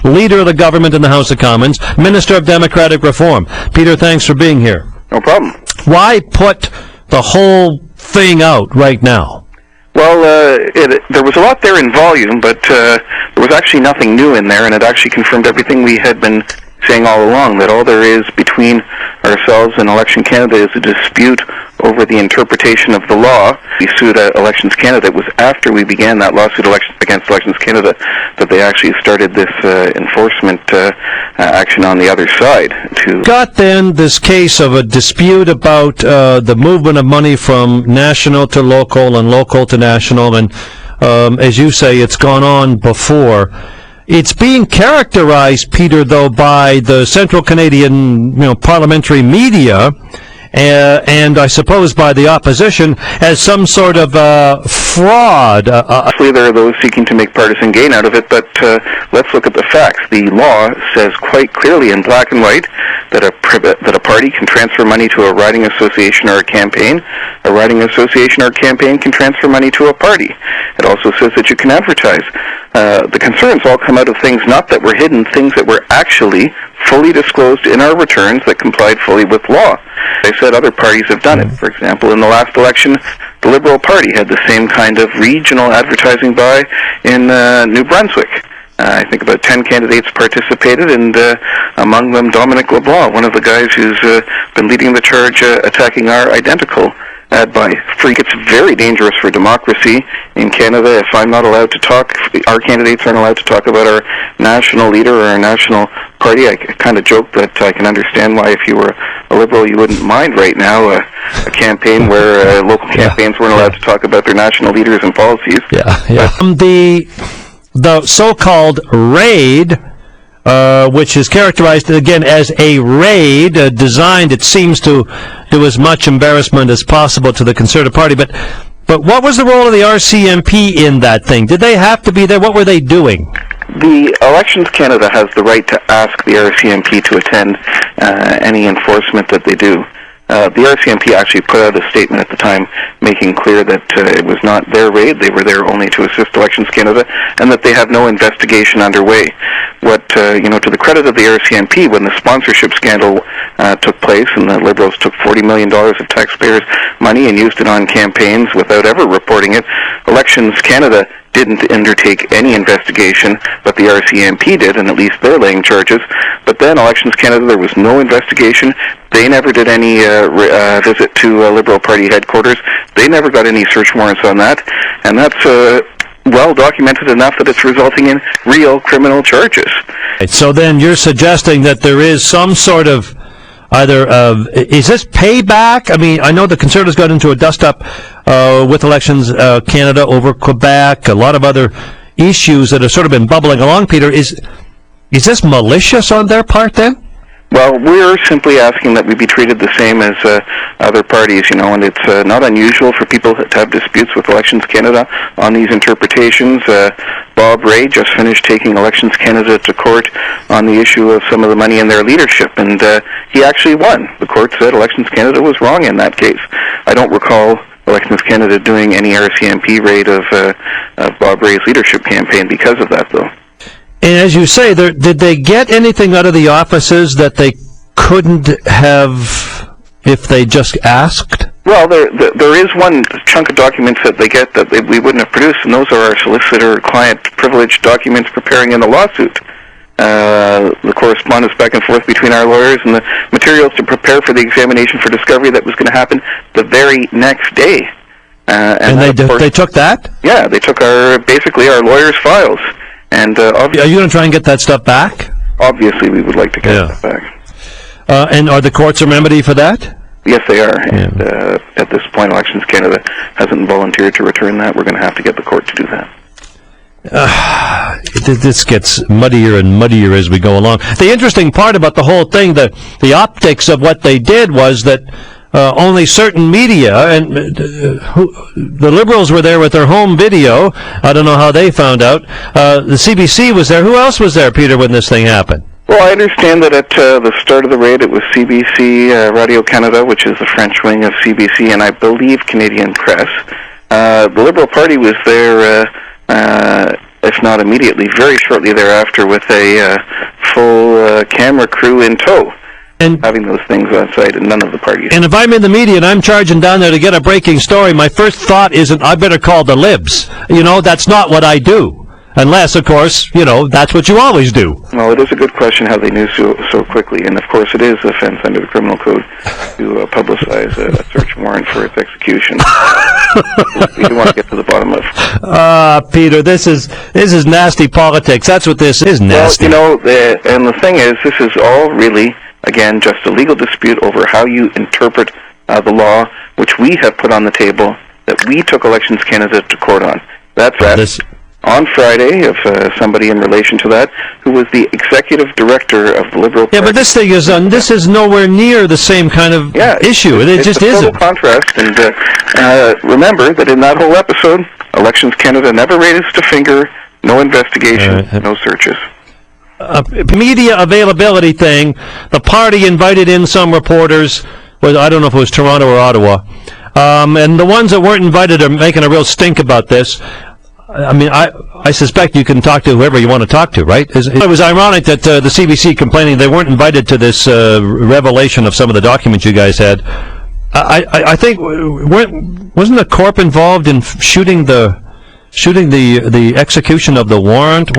Leader of the Government in the House of Commons, Minister of Democratic Reform. Peter, thanks for being here. No problem. Why put the whole thing out right now? Well, there was a lot there in volume, but there was actually nothing new in there, and it actually confirmed everything we had been saying all along, that all there is between ourselves and Election Canada is a dispute over the interpretation of the law. We sued Elections Canada. It was after we began that lawsuit against Elections Canada that they actually started this enforcement action on the other side. Got then this case of a dispute about the movement of money from national to local and local to national, and as you say, it's gone on before. It's being characterized, Peter, though, by the Central Canadian, parliamentary media, and I suppose by the opposition, as some sort of fraud. Obviously, there are those seeking to make partisan gain out of it, but let's look at the facts. The law says quite clearly in black and white that a party can transfer money to a riding association or a campaign. A riding association or campaign can transfer money to a party. It also says that you can advertise. The concerns all come out of things not that were hidden, things that were actually fully disclosed in our returns that complied fully with law. They said other parties have done it. For example, in the last election, the Liberal Party had the same kind of regional advertising buy in New Brunswick. I think about 10 candidates participated, and among them Dominic LeBlanc, one of the guys who's been leading the charge attacking our identical ad buy. It's very dangerous for democracy in Canada if I'm not allowed to talk, our candidates aren't allowed to talk about our national leader or our national party. I kind of joke that I can understand why if you were a Liberal you wouldn't mind right now a campaign where local campaigns weren't allowed to talk about their national leaders and policies. The so-called raid, which is characterized again as a raid, designed, it seems, to do as much embarrassment as possible to the Conservative Party. But what was the role of the RCMP in that thing? Did they have to be there? What were they doing? The Elections Canada has the right to ask the RCMP to attend any enforcement that they do. The RCMP actually put out a statement at the time making clear that it was not their raid, they were there only to assist Elections Canada, and that they have no investigation underway. To the credit of the RCMP, when the sponsorship scandal took place and the Liberals took $40 million of taxpayers' money and used it on campaigns without ever reporting it, Elections Canada didn't undertake any investigation, but the RCMP did, and at least they're laying charges. But then Elections Canada, there was no investigation. They never did any visit to Liberal Party headquarters. They never got any search warrants on that, and that's well documented enough that it's resulting in real criminal charges. So then you're suggesting that there is some sort of is this payback? I mean, I know the Conservatives got into a dust-up with Elections Canada over Quebec, a lot of other issues that have sort of been bubbling along, Peter. Is this malicious on their part then? Well, we're simply asking that we be treated the same as other parties, and it's not unusual for people to have disputes with Elections Canada on these interpretations. Bob Ray just finished taking Elections Canada to court on the issue of some of the money in their leadership, and he actually won. The court said Elections Canada was wrong in that case. I don't recall Elections Canada doing any RCMP raid of Bob Ray's leadership campaign because of that, though. And as you say, did they get anything out of the offices that they couldn't have if they just asked? Well, there is one chunk of documents that they get that we wouldn't have produced, and those are our solicitor-client privilege documents preparing in the lawsuit. The correspondence back and forth between our lawyers and the materials to prepare for the examination for discovery that was going to happen the very next day. And they took that? Yeah, they took basically our lawyers' files. And are you going to try and get that stuff back? Obviously, we would like to get that back. And are the courts a remedy for that? Yes, they are. Yeah. And at this point, Elections Canada hasn't volunteered to return that. We're going to have to get the court to do that. This gets muddier and muddier as we go along. The interesting part about the whole thing, the optics of what they did was that only certain media, and the Liberals were there with their home video. I don't know how they found out. The CBC was there. Who else was there, Peter, when this thing happened? Well, I understand that at the start of the raid it was CBC, Radio-Canada, which is the French wing of CBC, and I believe Canadian Press. The Liberal Party was there if not immediately, very shortly thereafter, with a full camera crew in tow, and having those things on site, and none of the parties. And if I'm in the media and I'm charging down there to get a breaking story, my first thought isn't, I better call the libs. That's not what I do. Unless, of course, that's what you always do. Well, it is a good question how they knew so quickly, and of course it is offense under the criminal code to publicize a search warrant for its execution. We do want to get to the bottom of. Peter, this is nasty politics. That's what this is, nasty. Well, and the thing is, this is all really, again, just a legal dispute over how you interpret the law, which we have put on the table, that we took Elections Canada to court on. That's that. On Friday, of somebody in relation to that, who was the executive director of the Liberal Party. Yeah, but this thing is this is nowhere near the same kind of issue. It just isn't. It's a total contrast, and remember that in that whole episode, Elections Canada never raised a finger, no investigation, no searches. Media availability thing, the party invited in some reporters, I don't know if it was Toronto or Ottawa, and the ones that weren't invited are making a real stink about this. I mean, I suspect you can talk to whoever you want to talk to, right? It was ironic that the CBC complaining they weren't invited to this revelation of some of the documents you guys had. I think wasn't the Corp involved in shooting the execution of the warrant?